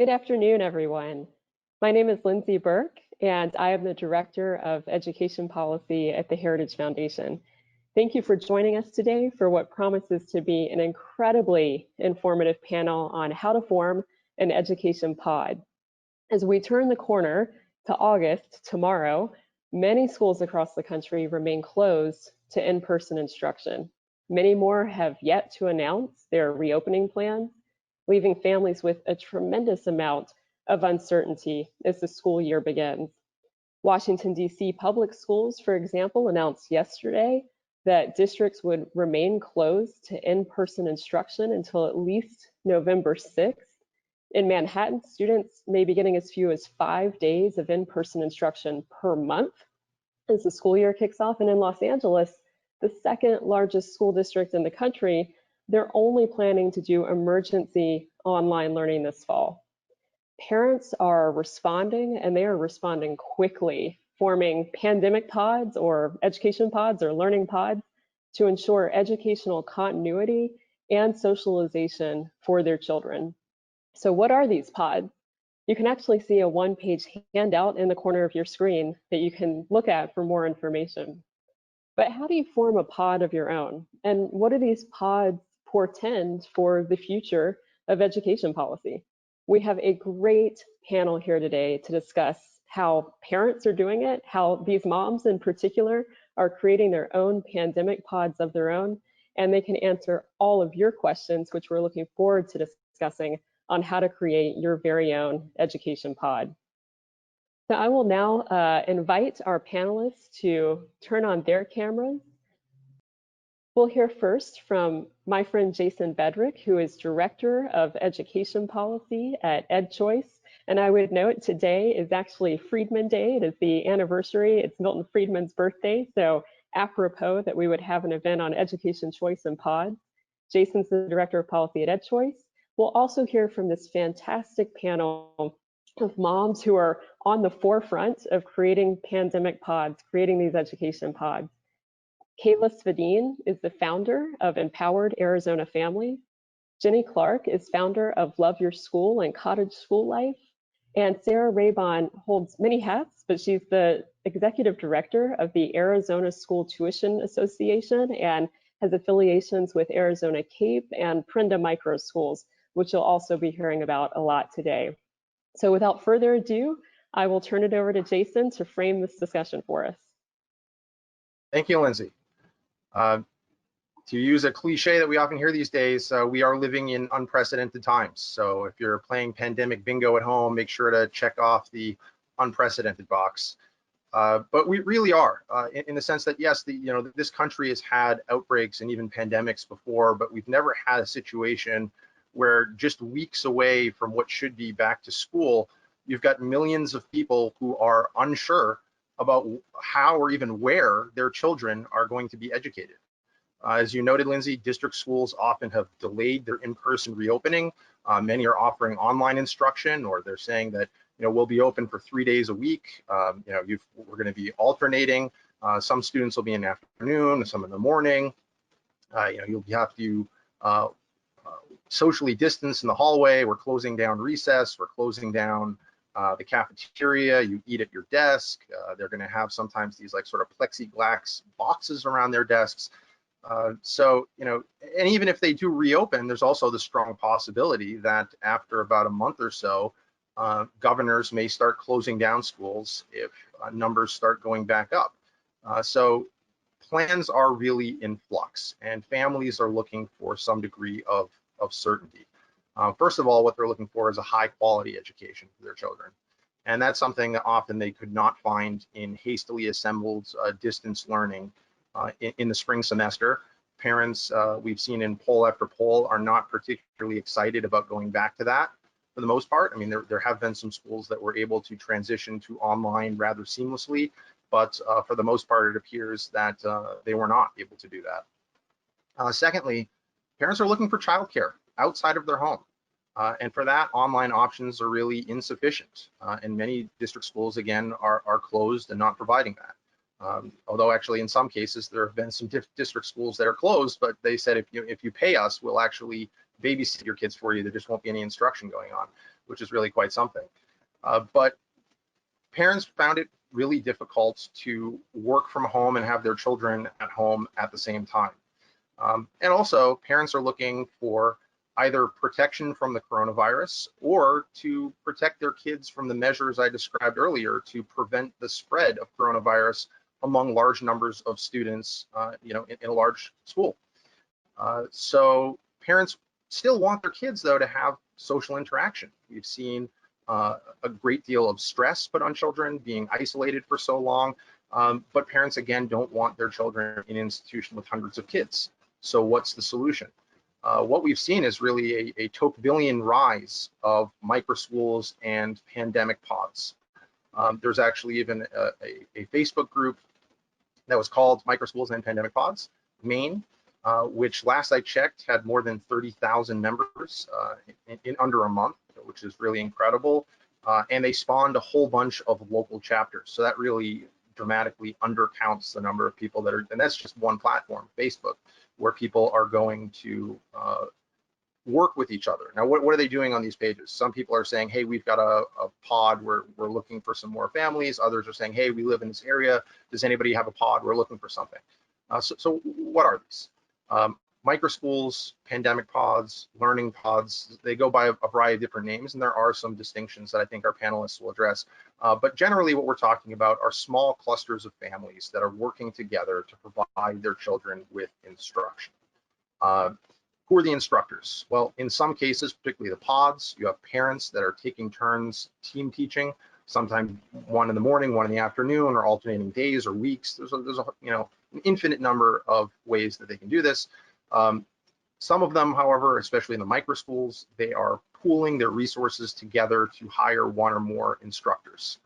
Good afternoon, everyone. My name is Lindsay Burke, and I am the Director of Education Policy at the Heritage Foundation. Thank you for joining us today for what promises to be an incredibly informative panel on how to form an education pod. As we turn the corner to August, tomorrow, many schools across the country remain closed to in-person instruction. Many more have yet to announce their reopening plans, leaving families with a tremendous amount of uncertainty as the school year begins. Washington, D.C. public schools, for example, announced yesterday that districts would remain closed to in-person instruction until at least November 6th. In Manhattan, students may be getting as few as 5 days of in-person instruction per month as the school year kicks off. And in Los Angeles, the second largest school district in the country, they're only planning to do emergency online learning this fall. Parents are responding, and they are responding quickly, forming pandemic pods or education pods or learning pods to ensure educational continuity and socialization for their children. So what are these pods? You can actually see a one-page handout in the corner of your screen that you can look at for more information. But how do you form a pod of your own? And what do these pods portend for the future of education policy? We have a great panel here today to discuss how parents are doing it, how these moms in particular are creating their own pandemic pods of their own, and they can answer all of your questions, which we're looking forward to discussing on how to create your very own education pod. So I will now invite our panelists to turn on their cameras. We'll hear first from my friend Jason Bedrick, who is Director of Education Policy at EdChoice. And I would note today is actually Friedman Day. It is the anniversary. It's Milton Friedman's birthday. So apropos that we would have an event on education choice and pods. Jason's the Director of Policy at EdChoice. We'll also hear from this fantastic panel of moms who are on the forefront of creating pandemic pods, creating these education pods. Kayla Svedin is the founder of Empowered Arizona Family. Jenny Clark is founder of Love Your School and Cottage School Life. And Sarah Raybon holds many hats, but she's the executive director of the Arizona School Tuition Association and has affiliations with Arizona Cape and Prenda Microschools, which you'll also be hearing about a lot today. So without further ado, I will turn it over to Jason to frame this discussion for us. Thank you, Lindsay. To use a cliche that we often hear these days, we are living in unprecedented times. So if you're playing pandemic bingo at home, make sure to check off the unprecedented box. But we really are, in the sense that yes, this country has had outbreaks and even pandemics before, but we've never had a situation where just weeks away from what should be back to school, you've got millions of people who are unsure about how or even where their children are going to be educated. As you noted, Lindsay, district schools often have delayed their in-person reopening. Many are offering online instruction, or they're saying that we'll be open for 3 days a week. We're going to be alternating. Some students will be in the afternoon, some in the morning. You'll have to socially distance in the hallway. We're closing down recess. We're closing down the cafeteria. You eat at your desk. They're going to have sometimes these sort of plexiglass boxes around their desks. So and even if they do reopen, there's also the strong possibility that after about a month or so, governors may start closing down schools if numbers start going back up. So plans are really in flux, and families are looking for some degree of certainty. First of all, what they're looking for is a high quality education for their children. And that's something that often they could not find in hastily assembled distance learning in the spring semester. Parents, we've seen in poll after poll, are not particularly excited about going back to that for the most part. I mean, there have been some schools that were able to transition to online rather seamlessly, but for the most part, it appears that they were not able to do that. Secondly, parents are looking for childcare outside of their home. And for that, online options are really insufficient. And many district schools, again, are closed and not providing that. Although actually in some cases, there have been some district schools that are closed, but they said if you pay us, we'll actually babysit your kids for you. There just won't be any instruction going on, which is really quite something. But parents found it really difficult to work from home and have their children at home at the same time. And also, parents are looking for either protection from the coronavirus or to protect their kids from the measures I described earlier to prevent the spread of coronavirus among large numbers of students, in a large school. So parents still want their kids, though, to have social interaction. We've seen a great deal of stress put on children, being isolated for so long, but parents, again, don't want their children in an institution with hundreds of kids. So what's the solution? What we've seen is really a Tocquevillian rise of microschools and pandemic pods. There's actually even a Facebook group that was called Microschools and Pandemic Pods, Maine, which last I checked had more than 30,000 members in under a month, which is really incredible. And they spawned a whole bunch of local chapters. So that really dramatically undercounts the number of people that are, and that's just one platform, Facebook, where people are going to work with each other. Now, what are they doing on these pages? Some people are saying, hey, we've got a pod, we're looking for some more families. Others are saying, hey, we live in this area. Does anybody have a pod? We're looking for something. So what are these? Microschools, pandemic pods, learning pods, they go by a variety of different names, and there are some distinctions that I think our panelists will address. But generally what we're talking about are small clusters of families that are working together to provide their children with instruction. Who are the instructors? Well, in some cases, particularly the pods, you have parents that are taking turns team teaching, sometimes one in the morning, one in the afternoon, or alternating days or weeks. There's an infinite number of ways that they can do this. Some of them, however, especially in the microschools, they are pooling their resources together to hire one or more instructors.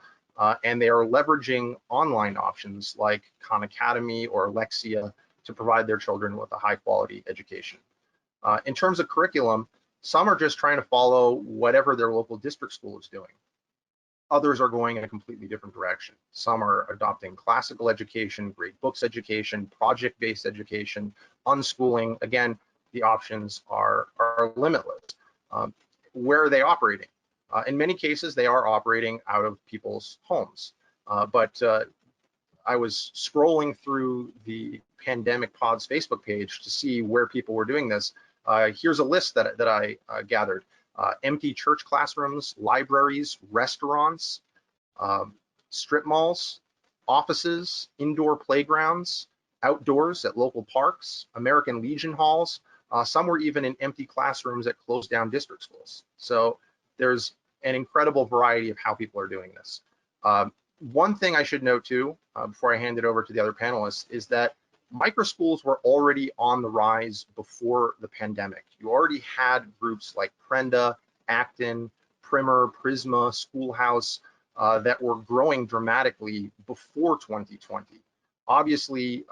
And they are leveraging online options like Khan Academy or Lexia to provide their children with a high quality education. In terms of curriculum, some are just trying to follow whatever their local district school is doing. Others are going in a completely different direction. Some are adopting classical education, great books education, project-based education, unschooling. Again, the options are limitless. Where are they operating? In many cases, they are operating out of people's homes. But I was scrolling through the Pandemic Pods Facebook page to see where people were doing this. Here's a list that I gathered. Empty church classrooms, libraries, restaurants, strip malls, offices, indoor playgrounds, outdoors at local parks, American Legion halls. Some were even in empty classrooms at closed down district schools. So there's an incredible variety of how people are doing this. One thing I should note too, before I hand it over to the other panelists, is that microschools were already on the rise before the pandemic. You already had groups like Prenda, Acton, Primer, Prisma, Schoolhouse that were growing dramatically before 2020. Obviously,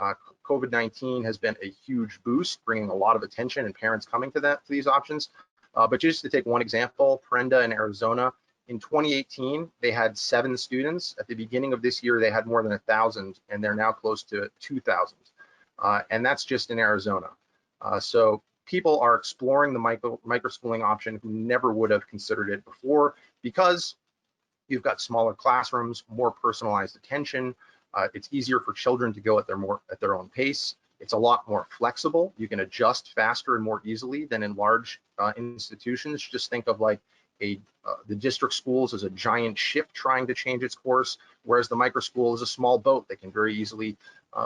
COVID-19 has been a huge boost, bringing a lot of attention and parents coming to these options. But just to take one example, Prenda in Arizona, in 2018, they had 7 students. At the beginning of this year, they had more than 1,000, and they're now close to 2,000. And that's just in Arizona. So people are exploring the microschooling option who never would have considered it before, because you've got smaller classrooms, more personalized attention. It's easier for children to go at their own pace. It's a lot more flexible. You can adjust faster and more easily than in large institutions. Just think of like the district schools as a giant ship trying to change its course, whereas the microschool is a small boat that can very easily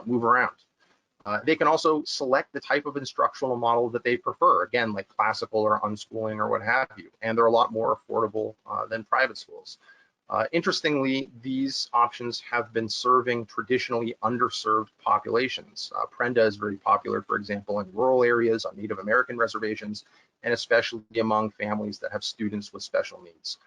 move around. They can also select the type of instructional model that they prefer, again, like classical or unschooling or what have you, and they're a lot more affordable than private schools. Interestingly, these options have been serving traditionally underserved populations. Prenda is very popular, for example, in rural areas, on Native American reservations, and especially among families that have students with special needs.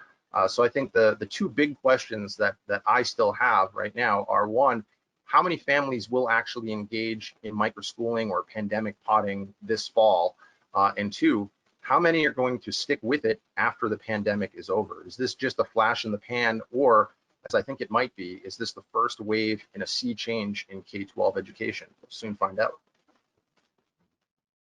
So I think the two big questions that I still have right now are, one, how many families will actually engage in microschooling or pandemic podding this fall? And two, how many are going to stick with it after the pandemic is over? Is this just a flash in the pan, or, as I think it might be, is this the first wave in a sea change in K-12 education? We'll soon find out.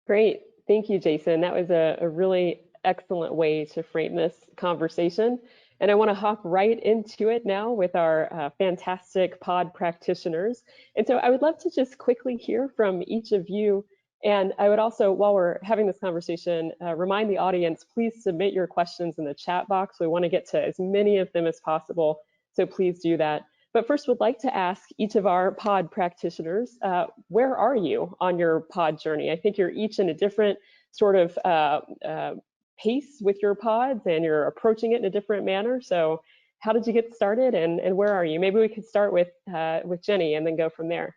Great. Thank you, Jason. That was a really excellent way to frame this conversation. And I want to hop right into it now with our fantastic pod practitioners. And so I would love to just quickly hear from each of you. And I would also, while we're having this conversation, remind the audience, please submit your questions in the chat box. We want to get to as many of them as possible, so please do that. But first, would like to ask each of our pod practitioners, where are you on your pod journey? I think you're each in a different sort of pace with your pods, and you're approaching it in a different manner. So how did you get started, and where are you? Maybe we could start with Jenny and then go from there.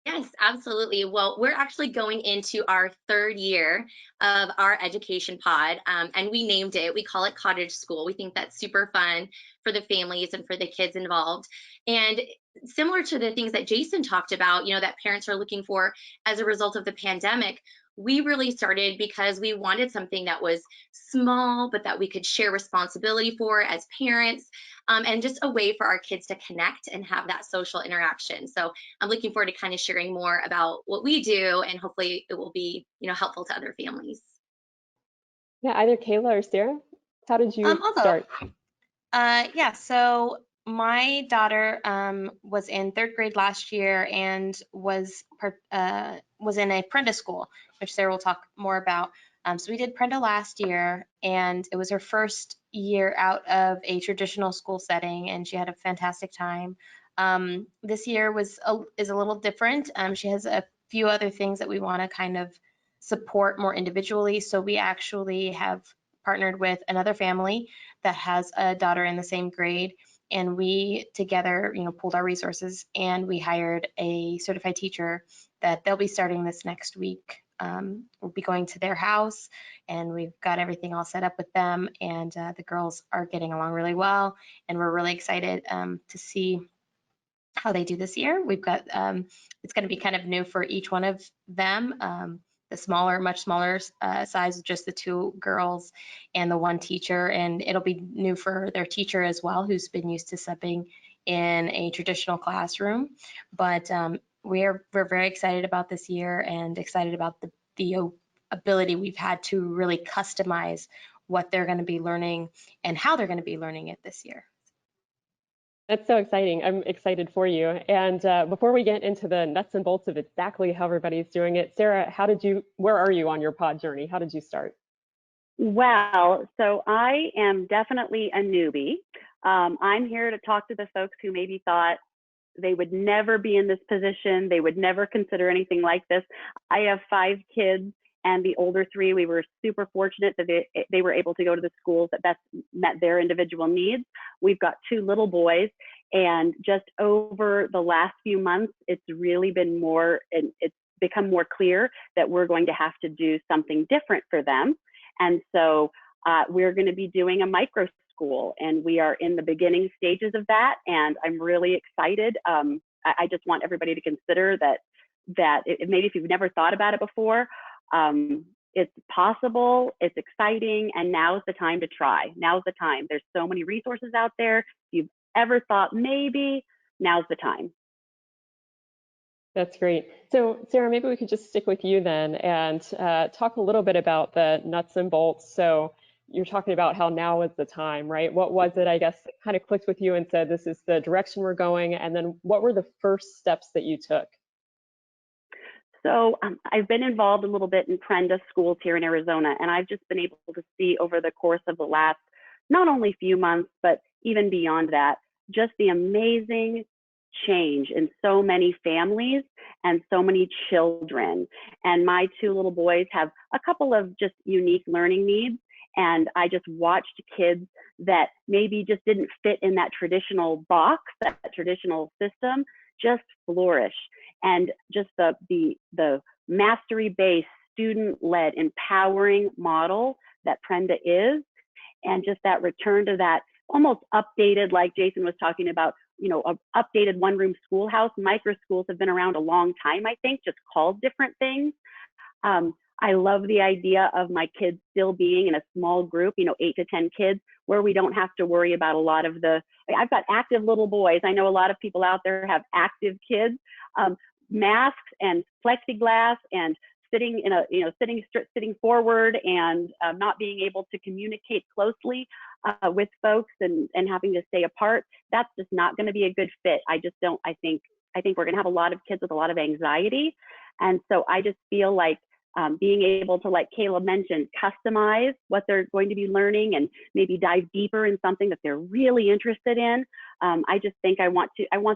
Yes, absolutely. Well, we're actually going into our third year of our education pod, and we named it, we call it Cottage School. We think that's super fun for the families and for the kids involved. And similar to the things that Jason talked about, that parents are looking for as a result of the pandemic, we really started because we wanted something that was small, but that we could share responsibility for as parents, and just a way for our kids to connect and have that social interaction. So I'm looking forward to kind of sharing more about what we do, and hopefully it will be, helpful to other families. Yeah, either Kayla or Sarah, how did you start? Yeah, so my daughter was in third grade last year and was in a Prenda school, which Sarah will talk more about. So we did Prenda last year, and it was her first year out of a traditional school setting, and she had a fantastic time. This year is a little different. She has a few other things that we want to kind of support more individually. So we actually have partnered with another family that has a daughter in the same grade, and we together, pooled our resources, and we hired a certified teacher that they'll be starting this next week. We'll be going to their house, and we've got everything all set up with them, and the girls are getting along really well, and we're really excited to see how they do this year. We've got it's going to be kind of new for each one of them. The much smaller size, just the two girls and the one teacher, and it'll be new for their teacher as well, who's been used to subbing in a traditional classroom. But we're very excited about this year, and excited about the ability we've had to really customize what they're going to be learning and how they're going to be learning it this year. That's so exciting. I'm excited for you. And before we get into the nuts and bolts of exactly how everybody's doing it, Sarah, where are you on your pod journey? How did you start? Well, so I am definitely a newbie. I'm here to talk to the folks who maybe thought they would never be in this position. They would never consider anything like this. I have 5 kids, and the older 3, we were super fortunate that they were able to go to the schools that best met their individual needs. We've got 2 little boys, and just over the last few months, it's really been it's become more clear that we're going to have to do something different for them. And so we're going to be doing a micro school, and we are in the beginning stages of that, and I'm really excited. I just want everybody to consider that maybe if you've never thought about it before, it's possible, it's exciting, and now's the time to try. Now's the time. There's so many resources out there. If you've ever thought maybe, now's the time. That's great. So Sarah, maybe we could just stick with you then and talk a little bit about the nuts and bolts. So you're talking about how now is the time, right? What was it, I guess, that kind of clicked with you and said, this is the direction we're going? And then what were the first steps that you took? So I've been involved a little bit in Prenda schools here in Arizona, and I've just been able to see over the course of the last, not only few months, but even beyond that, just the amazing change in so many families and so many children. And my 2 little boys have a couple of just unique learning needs, and I just watched kids that maybe just didn't fit in that traditional box, that traditional system, just flourish. And just the mastery-based, student-led, empowering model that Prenda is, and just that return to that almost updated, like Jason was talking about, a updated one-room schoolhouse. Micro schools have been around a long time, I think, just called different things. I love the idea of my kids still being in a small group, 8 to 10 kids, where we don't have to worry about a lot of I've got active little boys. I know a lot of people out there have active kids. Masks and plexiglass and sitting in a, sitting forward and not being able to communicate closely with folks and having to stay apart, that's just not going to be a good fit. I think we're going to have a lot of kids with a lot of anxiety. And so I just feel like being able to, like Kayla mentioned, customize what they're going to be learning and maybe dive deeper in something that they're really interested in. I just think I want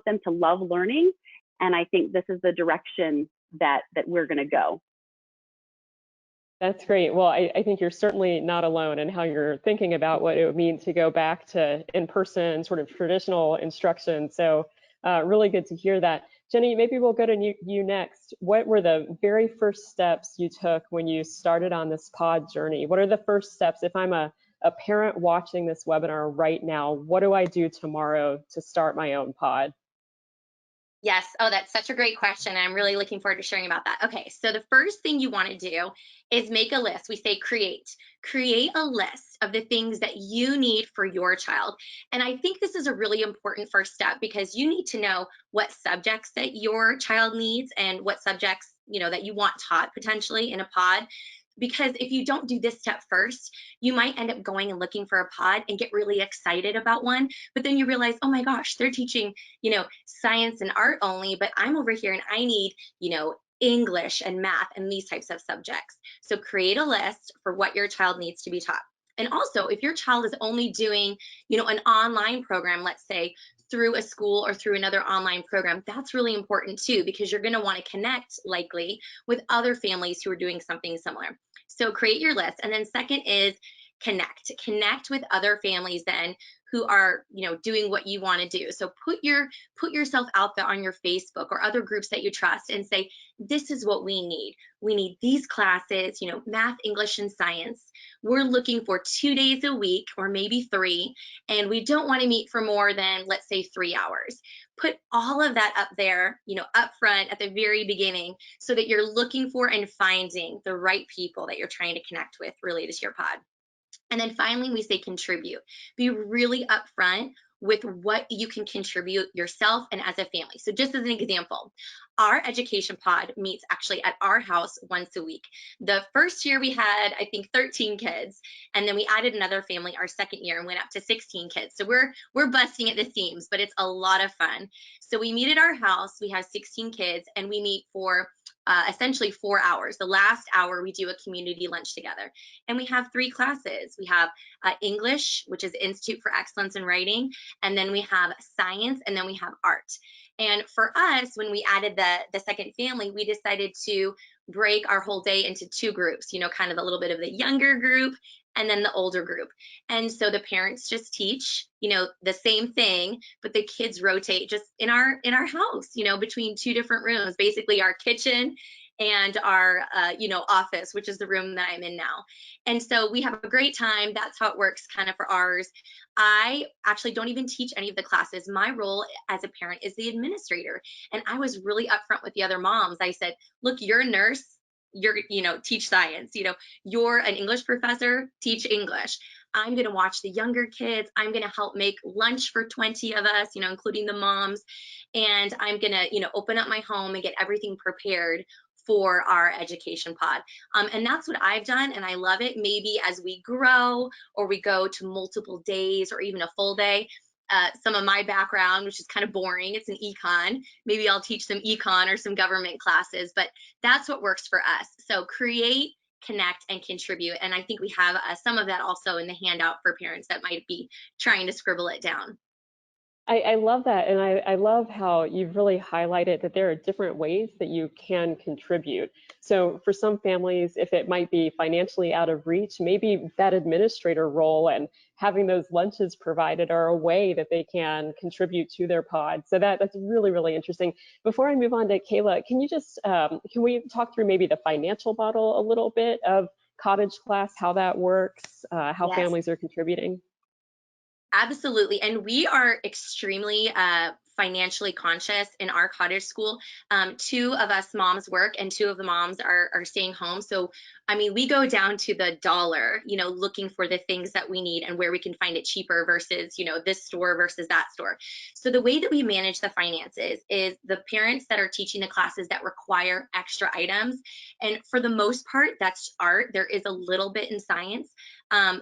them to love learning. And I think this is the direction that we're going to go. That's great. Well, I think you're certainly not alone in how you're thinking about what it would mean to go back to in-person sort of traditional instruction. So really good to hear that. Jenny, maybe we'll go to you next. What were the very first steps you took when you started on this pod journey? What are the first steps? If I'm a parent watching this webinar right now, what do I do tomorrow to start my own pod? Yes. Oh, that's such a great question. I'm really looking forward to sharing about that. Okay. So the first thing you want to do is make a list. We say create a list of the things that you need for your child. And I think this is a really important first step because you need to know what subjects that your child needs and what subjects, that you want taught potentially in a pod. Because if you don't do this step first, you might end up going and looking for a pod and get really excited about one. But then you realize, oh my gosh, they're teaching, science and art only, but I'm over here and I need, English and math and these types of subjects. So create a list for what your child needs to be taught. And also, if your child is only doing, an online program, let's say through a school or through another online program, that's really important too, because you're going to want to connect likely with other families who are doing something similar. So create your list. And then second is connect with other families then who are, doing what you want to do. So put yourself out there on your Facebook or other groups that you trust and say, this is what we need. We need these classes, math, English, and science. We're looking for 2 days a week or maybe 3, and we don't want to meet for more than, let's say, 3 hours. Put all of that up there, up front at the very beginning so that you're looking for and finding the right people that you're trying to connect with related to your pod. And then finally, we say contribute. Be really upfront with what you can contribute yourself and as a family. So just as an example, our education pod meets actually at our house once a week. The first year we had, I think, 13 kids, and then we added another family our second year and went up to 16 kids. So we're busting at the seams, but it's a lot of fun. So we meet at our house, we have 16 kids, and we meet for essentially 4 hours. The last hour, we do a community lunch together. And we have 3 classes. We have English, which is Institute for Excellence in Writing, and then we have science, and then we have art. And for us, when we added the second family, we decided to break our whole day into 2 groups, kind of a little bit of the younger group and then the older group. And so the parents just teach, the same thing, but the kids rotate just in our house, between 2 different rooms, basically our kitchen and our, office, which is the room that I'm in now. And so we have a great time. That's how it works kind of for ours. I actually don't even teach any of the classes. My role as a parent is the administrator. And I was really upfront with the other moms. I said, look, you're a nurse. You're, teach science, you're an English professor, teach English. I'm going to watch the younger kids. I'm going to help make lunch for 20 of us, including the moms. And I'm going to, open up my home and get everything prepared for our education pod. And that's what I've done. And I love it. Maybe as we grow or we go to multiple days or even a full day, some of my background, which is kind of boring, it's an econ. Maybe I'll teach some econ or some government classes, but that's what works for us. So create, connect, and contribute. And I think we have some of that also in the handout for parents that might be trying to scribble it down. I love that. And I love how you've really highlighted that there are different ways that you can contribute. So for some families, if it might be financially out of reach, maybe that administrator role and having those lunches provided are a way that they can contribute to their pod. So that's really, really interesting. Before I move on to Kayla, can you just, can we talk through maybe the financial model a little bit of Cottage Class, how that works, how Yes. families are contributing? Absolutely. And we are extremely financially conscious in our cottage school. 2 of us moms work and 2 of the moms are staying home. So, I mean, we go down to the dollar, looking for the things that we need and where we can find it cheaper versus, this store versus that store. So the way that we manage the finances is the parents that are teaching the classes that require extra items. And for the most part, that's art. There is a little bit in science.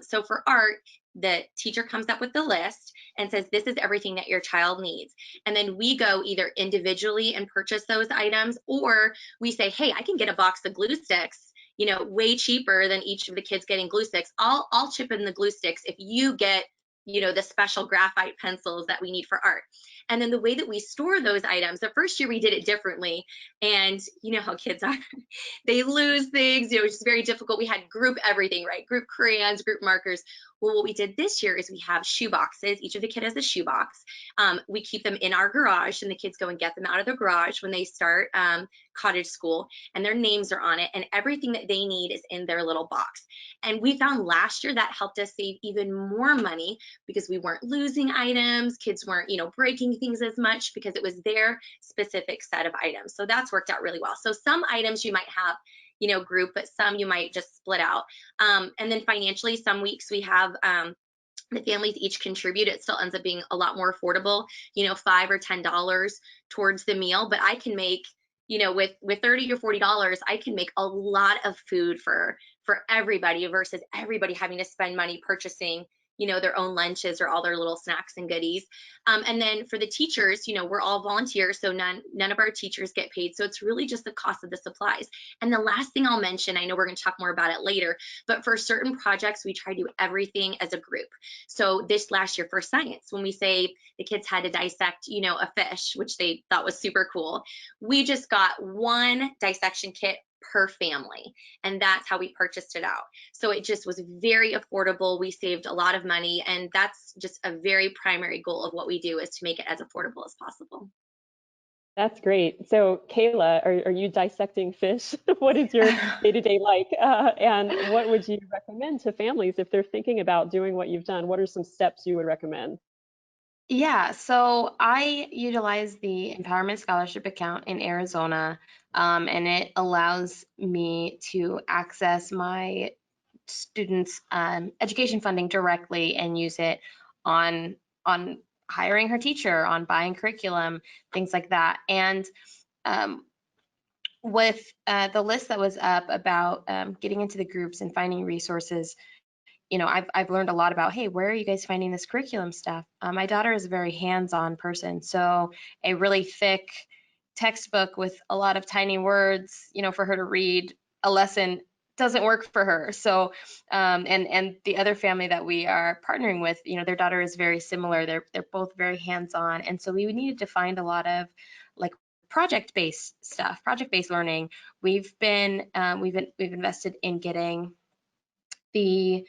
So for art, the teacher comes up with the list and says, this is everything that your child needs. And then we go either individually and purchase those items, or we say, hey, I can get a box of glue sticks, way cheaper than each of the kids getting glue sticks. I'll chip in the glue sticks if you get, the special graphite pencils that we need for art. And then the way that we store those items, the first year we did it differently. And you know how kids are, they lose things, which is very difficult. We had group everything, right? Group crayons, group markers. Well, what we did this year is we have shoe boxes. Each of the kids has a shoe box. We keep them in our garage, and the kids go and get them out of the garage when they start cottage school, and their names are on it, and everything that they need is in their little box. And we found last year that helped us save even more money because we weren't losing items. Kids weren't, breaking things as much because it was their specific set of items. So that's worked out really well. So some items you might have, group, but some you might just split out. And then financially, some weeks we have the families each contribute. It still ends up being a lot more affordable, $5 or $10 towards the meal, but I can make, with $30 or $40, I can make a lot of food for everybody versus everybody having to spend money purchasing, their own lunches or all their little snacks and goodies. And then for the teachers, we're all volunteers, so none of our teachers get paid. So it's really just the cost of the supplies. And the last thing I'll mention, I know we're going to talk more about it later, but for certain projects, we try to do everything as a group. So this last year for science, when we say the kids had to dissect, a fish, which they thought was super cool, we just got one dissection kit per family, and that's how we purchased it out. So it just was very affordable. We saved a lot of money, and that's just a very primary goal of what we do, is to make it as affordable as possible. That's great. So Kayla, are you dissecting fish? What is your day-to-day like? And what would you recommend to families if they're thinking about doing what you've done? What are some steps you would recommend? Yeah, so I utilize the Empowerment Scholarship account in Arizona, and it allows me to access my students' education funding directly and use it on hiring her teacher, on buying curriculum, things like that. And with the list that was up about getting into the groups and finding resources, I've learned a lot about, hey, where are you guys finding this curriculum stuff? My daughter is a very hands-on person, so a really thick textbook with a lot of tiny words, for her to read a lesson doesn't work for her. So, and the other family that we are partnering with, their daughter is very similar. They're both very hands-on, and so we needed to find a lot of like project-based stuff, project-based learning. We've invested in getting the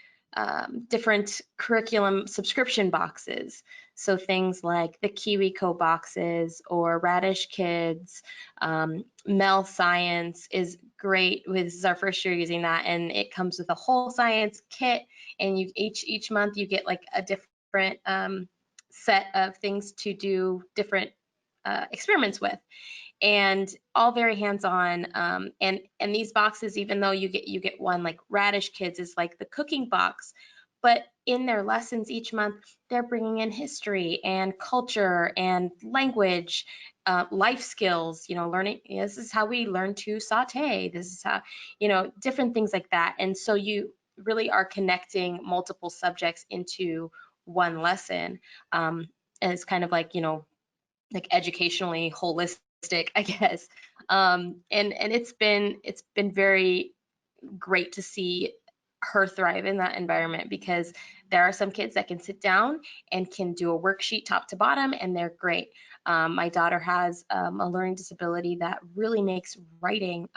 different curriculum subscription boxes. So things like the KiwiCo boxes or Radish Kids, Mel Science is great. This is our first year using that, and it comes with a whole science kit, and you each month you get like a different set of things to do different experiments with, and all very hands-on. And these boxes, even though you get one, like Radish Kids is like the cooking box, but in their lessons each month, they're bringing in history and culture and language, life skills, learning, this is how we learn to saute, this is how, different things like that. And so you really are connecting multiple subjects into one lesson. And it's kind of like, like educationally holistic, I guess. And it's been very great to see her thrive in that environment, because there are some kids that can sit down and can do a worksheet top to bottom, and they're great. My daughter has a learning disability that really makes writing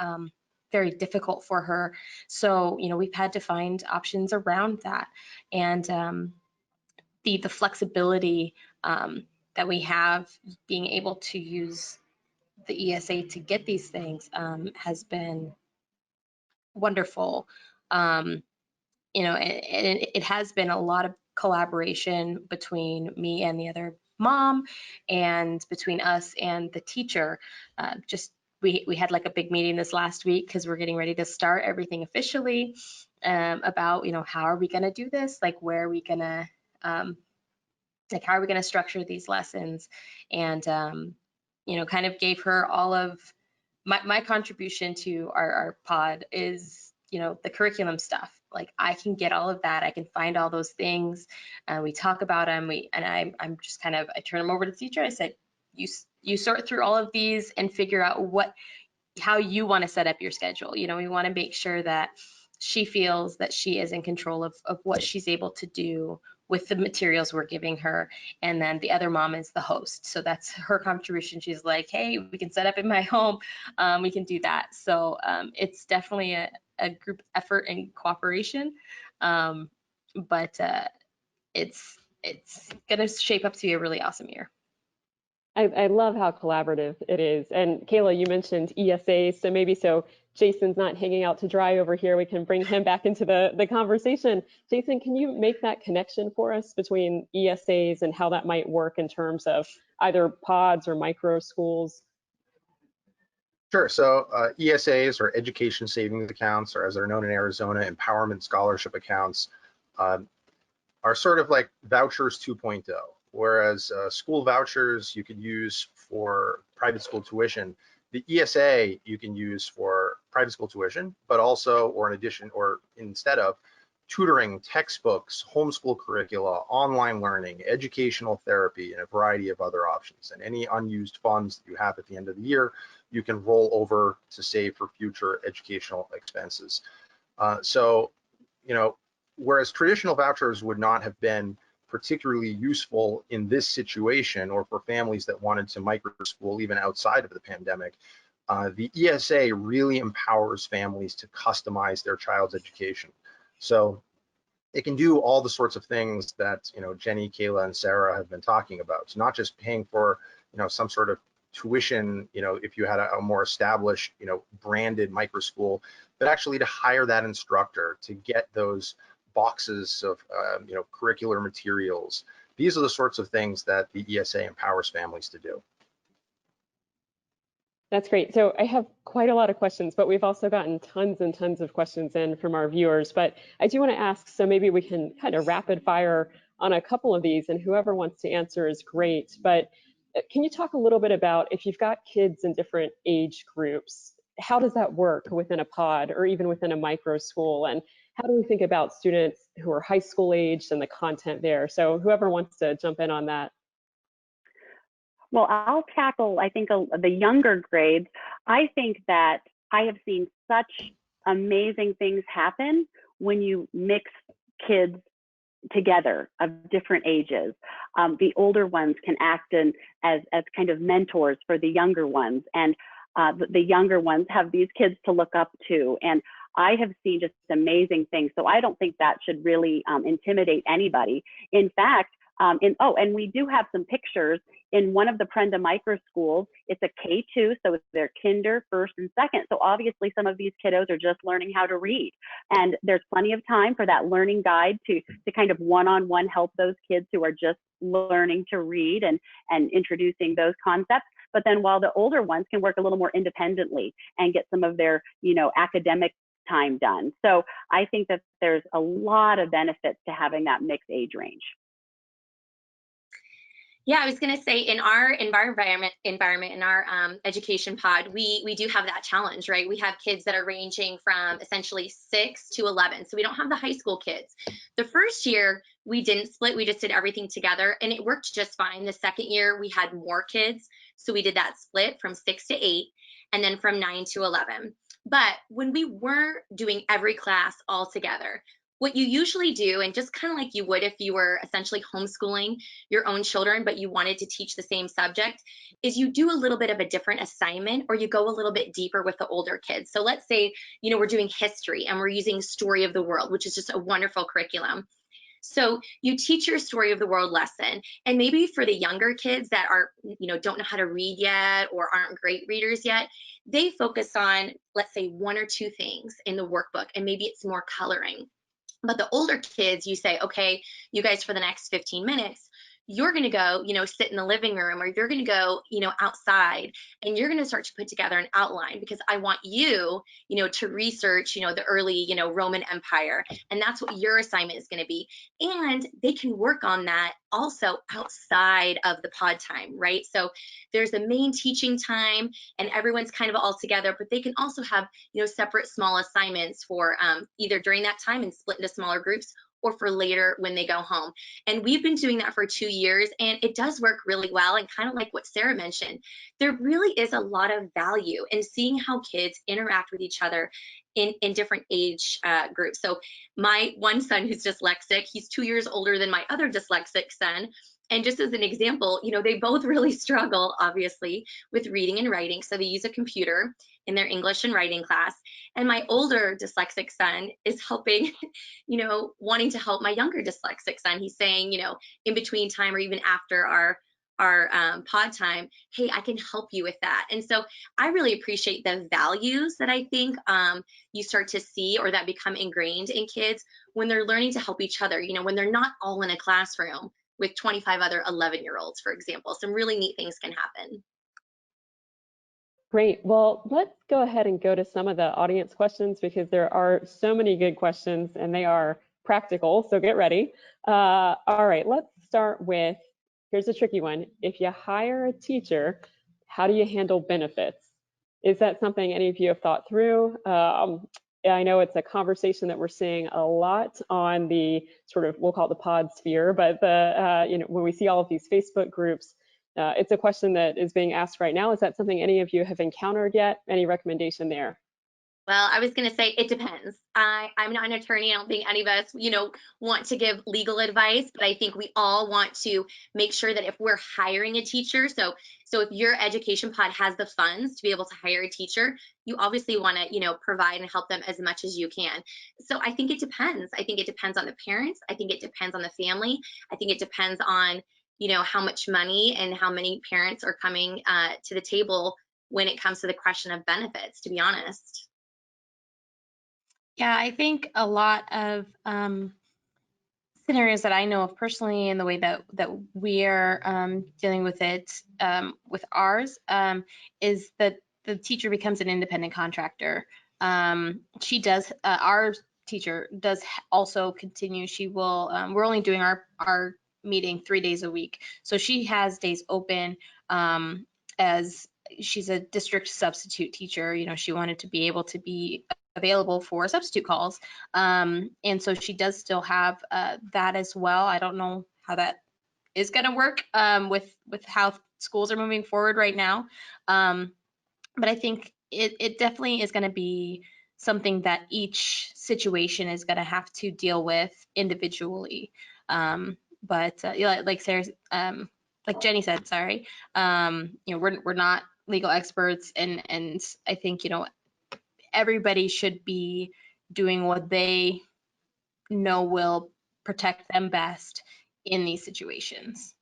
very difficult for her. So, we've had to find options around that. And the flexibility that we have, being able to use the ESA to get these things has been wonderful. It has been a lot of collaboration between me and the other mom, and between us and the teacher. We had like a big meeting this last week because we're getting ready to start everything officially, about, you know, how are we going to do this? Like, where are we going to, like, how are we going to structure these lessons? And, you know, kind of gave her all of my contribution to our pod is, you know, the curriculum stuff. Like, I can get all of that. I can find all those things. We talk about them. I'm just kind of, I turn them over to the teacher. I said, you sort through all of these and figure out how you want to set up your schedule. You know, we want to make sure that she feels that she is in control of what she's able to do with the materials we're giving her. And then the other mom is the host. So that's her contribution. She's like, hey, we can set up in my home. We can do that. So it's definitely a group effort and cooperation. But it's going to shape up to be a really awesome year. I love how collaborative it is. And Kayla, you mentioned ESAs, so Jason's not hanging out to dry over here. We can bring him back into the conversation. Jason, can you make that connection for us between ESAs and how that might work in terms of either pods or micro schools? Sure. So ESAs, or education savings accounts, or as they're known in Arizona, empowerment scholarship accounts, are sort of like vouchers 2.0. Whereas school vouchers you could use for private school tuition, the ESA you can use for private school tuition, but also, or in addition, or instead of, tutoring, textbooks, homeschool curricula, online learning, educational therapy, and a variety of other options. And any unused funds that you have at the end of the year, you can roll over to save for future educational expenses. So, you know, whereas traditional vouchers would not have been particularly useful in this situation, or for families that wanted to microschool even outside of the pandemic, the ESA really empowers families to customize their child's education. So it can do all the sorts of things that, you know, Jenny, Kayla, and Sarah have been talking about. It's not just paying for, you know, some sort of tuition, you know, if you had a more established, you know, branded microschool, but actually to hire that instructor, to get those boxes of you know, curricular materials. These are the sorts of things that the ESA empowers families to do. That's great. So I have quite a lot of questions, but we've also gotten tons and tons of questions in from our viewers. But I do want to ask, so maybe we can kind of rapid fire on a couple of these, and whoever wants to answer is great. But can you talk a little bit about, if you've got kids in different age groups, how does that work within a pod or even within a micro school? And how do we think about students who are high school aged and the content there? So whoever wants to jump in on that. Well, I'll tackle, I think, the younger grades. I think that I have seen such amazing things happen when you mix kids together of different ages. The older ones can act as kind of mentors for the younger ones, and the younger ones have these kids to look up to. And I have seen just amazing things. So I don't think that should really intimidate anybody. In fact, and we do have some pictures in one of the Prenda micro schools. It's a K2, so it's their kinder, first, and second. So obviously some of these kiddos are just learning how to read. And there's plenty of time for that learning guide to kind of one-on-one help those kids who are just learning to read and introducing those concepts. But then while the older ones can work a little more independently and get some of their, you know, academic time done. So I think that there's a lot of benefits to having that mixed age range. Yeah, I was going to say, in our environment, in our education pod, we do have that challenge, right? We have kids that are ranging from essentially 6 to 11. So we don't have the high school kids. The first year we didn't split, we just did everything together, and it worked just fine. The second year we had more kids, so we did that split from 6 to 8, and then from 9 to 11. But when we weren't doing every class all together, what you usually do, and just kind of like you would if you were essentially homeschooling your own children, but you wanted to teach the same subject, is you do a little bit of a different assignment, or you go a little bit deeper with the older kids. So let's say, you know, we're doing history and we're using Story of the World, which is just a wonderful curriculum. So you teach your Story of the World lesson, and maybe for the younger kids that are, you know, don't know how to read yet or aren't great readers yet, they focus on, let's say, 1 or 2 things in the workbook, and maybe it's more coloring. But the older kids, you say, okay, you guys, for the next 15 minutes, you're going to go, sit in the living room, or you're going to go, outside, and you're going to start to put together an outline, because I want you, to research, the early, Roman Empire. And that's what your assignment is going to be. And they can work on that also outside of the pod time, right? So there's the main teaching time and everyone's kind of all together, but they can also have, separate small assignments for either during that time and split into smaller groups, or for later when they go home. And we've been doing that for 2 years, and it does work really well. And kind of like what Sarah mentioned, there really is a lot of value in seeing how kids interact with each other in different age groups. So my one son who's dyslexic, he's 2 years older than my other dyslexic son. And just as an example, they both really struggle, obviously, with reading and writing. So they use a computer in their English and writing class. And my older dyslexic son is helping, wanting to help my younger dyslexic son. He's saying, in between time or even after our pod time, hey, I can help you with that. And so I really appreciate the values that I think you start to see, or that become ingrained in kids when they're learning to help each other, when they're not all in a classroom with 25 other 11-year-olds, for example. Some really neat things can happen. Great. Well, let's go ahead and go to some of the audience questions, because there are so many good questions and they are practical, so get ready. All right, let's start with, here's a tricky one. If you hire a teacher, how do you handle benefits? Is that something any of you have thought through? I know it's a conversation that we're seeing a lot on the sort of, we'll call it the pod sphere, but when we see all of these Facebook groups, it's a question that is being asked right now. Is that something any of you have encountered yet? Any recommendation there? Well, I was going to say it depends. I'm not an attorney. I don't think any of us, want to give legal advice, but I think we all want to make sure that if we're hiring a teacher, so if your education pod has the funds to be able to hire a teacher, you obviously want to, provide and help them as much as you can. So I think it depends. I think it depends on the parents. I think it depends on the family. I think it depends on, how much money and how many parents are coming to the table when it comes to the question of benefits, to be honest. Yeah, I think a lot of scenarios that I know of personally, and the way that we are dealing with it with ours, is that the teacher becomes an independent contractor. She does, our teacher does also continue. She will, we're only doing our meeting 3 days a week, so she has days open as she's a district substitute teacher. She wanted to be able to be available for substitute calls, and so she does still have that as well. I don't know how that is going to work with how schools are moving forward right now, but I think it definitely is going to be something that each situation is going to have to deal with individually. But like Sarah, like Jenny said, sorry, we're not legal experts, and I think everybody should be doing what they know will protect them best in these situations.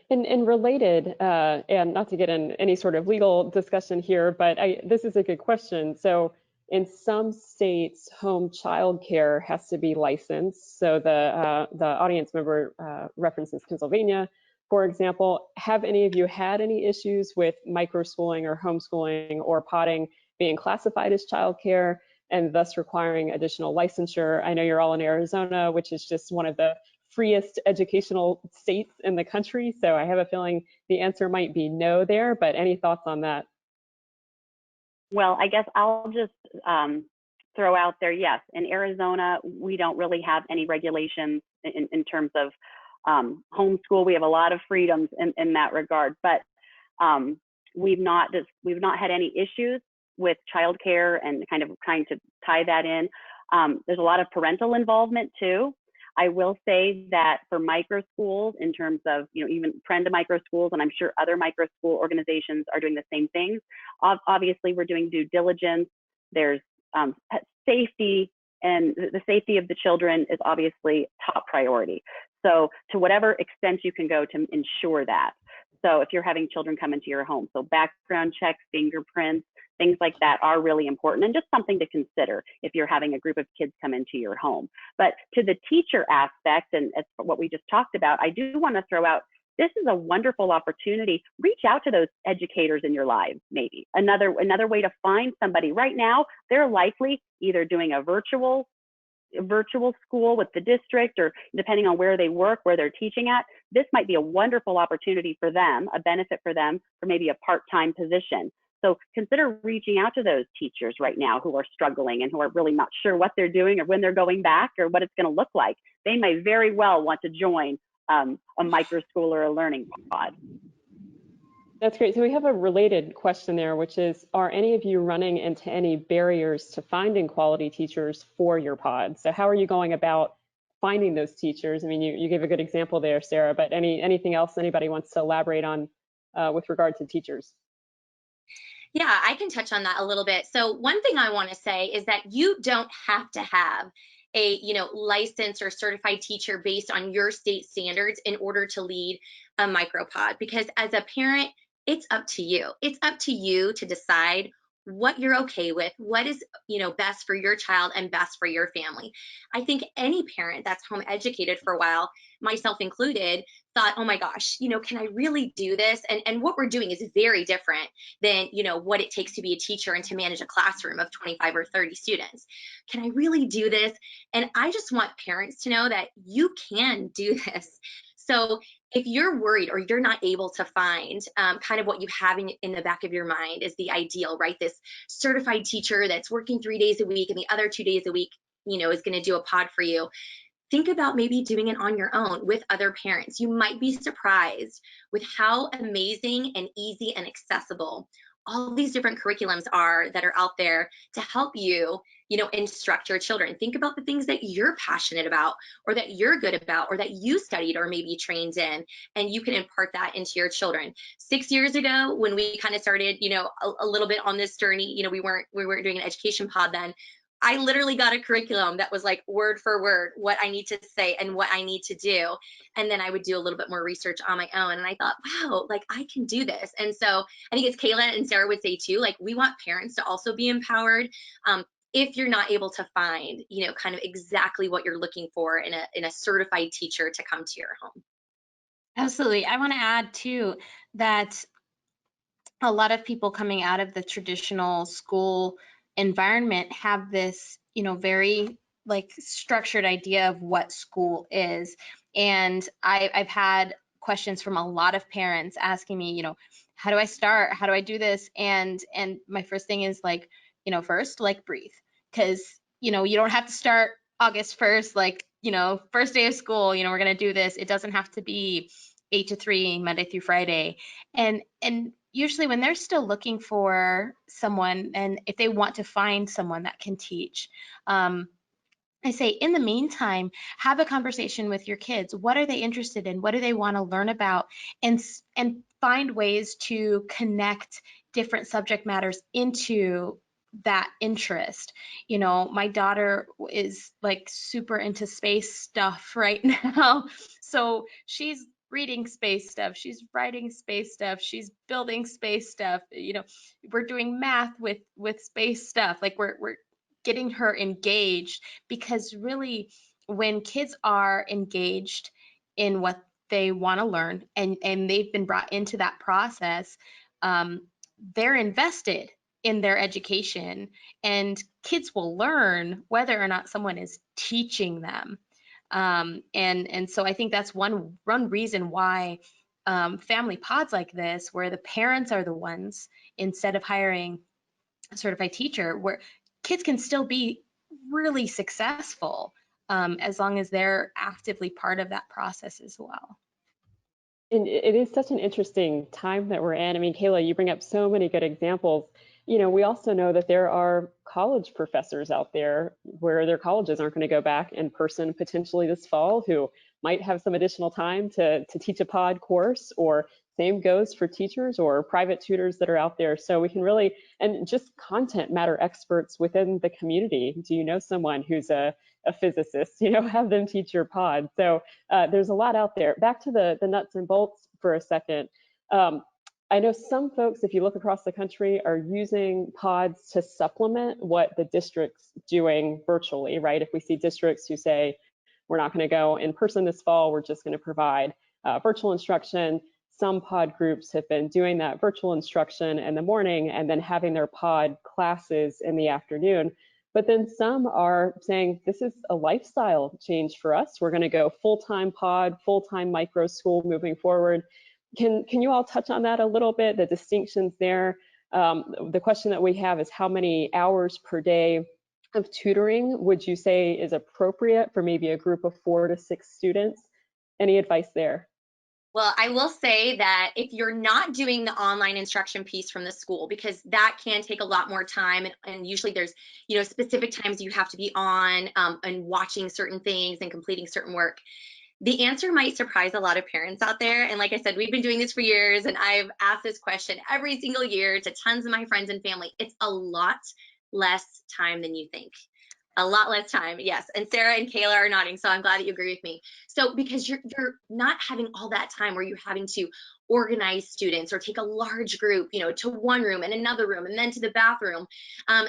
And related, and not to get in any sort of legal discussion here, but this is a good question. So in some states, home childcare has to be licensed. So the audience member references Pennsylvania, for example. Have any of you had any issues with microschooling or homeschooling or podding being classified as childcare and thus requiring additional licensure? I know you're all in Arizona, which is just one of the freest educational states in the country. So I have a feeling the answer might be no there, but any thoughts on that? Well, I guess I'll just throw out there, yes, in Arizona, we don't really have any regulations in terms of homeschool. We have a lot of freedoms in that regard, but we've not had any issues with childcare and kind of trying to tie that in. There's a lot of parental involvement too. I will say that for microschools, in terms of, even Prenda microschools, and I'm sure other microschool organizations are doing the same things. Obviously, we're doing due diligence. There's safety, and the safety of the children is obviously top priority. So to whatever extent you can go to ensure that. So if you're having children come into your home, so background checks, fingerprints, things like that are really important and just something to consider if you're having a group of kids come into your home. But to the teacher aspect and what we just talked about, I do want to throw out, this is a wonderful opportunity. Reach out to those educators in your lives, maybe. Another way to find somebody. Right now, they're likely either doing a virtual school with the district, or depending on where they work, where they're teaching at, this might be a wonderful opportunity for them, a benefit for them for maybe a part-time position. So consider reaching out to those teachers right now who are struggling and who are really not sure what they're doing or when they're going back or what it's going to look like. They may very well want to join a microschool or a learning pod. That's great. So we have a related question there, which is, are any of you running into any barriers to finding quality teachers for your pod? So how are you going about finding those teachers? I mean, you gave a good example there, Sarah, but anything else anybody wants to elaborate on with regard to teachers? Yeah, I can touch on that a little bit. So one thing I want to say is that you don't have to have a licensed or certified teacher based on your state standards in order to lead a micropod, because as a parent, it's up to you. It's up to you to decide what you're okay with, what is best for your child and best for your family. I think any parent that's home educated for a while, myself included, thought, oh my gosh, can I really do this? And what we're doing is very different than what it takes to be a teacher and to manage a classroom of 25 or 30 students. Can I really do this? And I just want parents to know that you can do this. So if you're worried or you're not able to find kind of what you have in the back of your mind is the ideal, right? This certified teacher that's working 3 days a week and the other 2 days a week, is going to do a pod for you. Think about maybe doing it on your own with other parents. You might be surprised with how amazing and easy and accessible all these different curriculums are that are out there to help you, instruct your children. Think about the things that you're passionate about or that you're good about or that you studied or maybe trained in, and you can impart that into your children. 6 years ago, when we kind of started, a little bit on this journey, we weren't doing an education pod then. I literally got a curriculum that was like word for word what I need to say and what I need to do. And then I would do a little bit more research on my own. And I thought, wow, like I can do this. And so I think as Kayla and Sarah would say too, like we want parents to also be empowered. If you're not able to find, kind of exactly what you're looking for in a certified teacher to come to your home. Absolutely. I want to add too that a lot of people coming out of the traditional school environment have this, very like structured idea of what school is. And I've had questions from a lot of parents asking me, how do I start? How do I do this? And my first thing is like, first, like breathe, because, you don't have to start August 1st, like, first day of school, we're going to do this. It doesn't have to be 8 to 3, Monday through Friday. And usually when they're still looking for someone, and if they want to find someone that can teach, I say, in the meantime, have a conversation with your kids. What are they interested in? What do they want to learn about? And find ways to connect different subject matters into that interest. My daughter is like super into space stuff right now. So she's reading space stuff, she's writing space stuff, she's building space stuff. We're doing math with space stuff. Like we're getting her engaged, because really when kids are engaged in what they want to learn and they've been brought into that process, they're invested in their education, and kids will learn whether or not someone is teaching them. And so I think that's one reason why family pods like this, where the parents are the ones, instead of hiring a certified teacher, where kids can still be really successful as long as they're actively part of that process as well. And it is such an interesting time that we're in. I mean, Kayla, you bring up so many good examples. We also know that there are college professors out there where their colleges aren't going to go back in person potentially this fall, who might have some additional time to teach a pod course, or same goes for teachers or private tutors that are out there. So we can really, and just content matter experts within the community. Do you know someone who's a physicist? Have them teach your pod. So there's a lot out there. Back to the nuts and bolts for a second. I know some folks, if you look across the country, are using pods to supplement what the district's doing virtually, right? If we see districts who say, we're not going to go in person this fall, we're just going to provide virtual instruction. Some pod groups have been doing that virtual instruction in the morning and then having their pod classes in the afternoon. But then some are saying, this is a lifestyle change for us. We're going to go full-time pod, full-time micro school moving forward. Can you all touch on that a little bit, the distinctions there? The question that we have is how many hours per day of tutoring would you say is appropriate for maybe a group of 4 to 6 students? Any advice there? Well, I will say that if you're not doing the online instruction piece from the school, because that can take a lot more time, and usually there's, specific times you have to be on and watching certain things and completing certain work. The answer might surprise a lot of parents out there. And like I said, we've been doing this for years, and I've asked this question every single year to tons of my friends and family. It's a lot less time than you think. A lot less time, yes. And Sarah and Kayla are nodding, so I'm glad that you agree with me. So because you're not having all that time where you're having to organize students or take a large group, to one room and another room and then to the bathroom.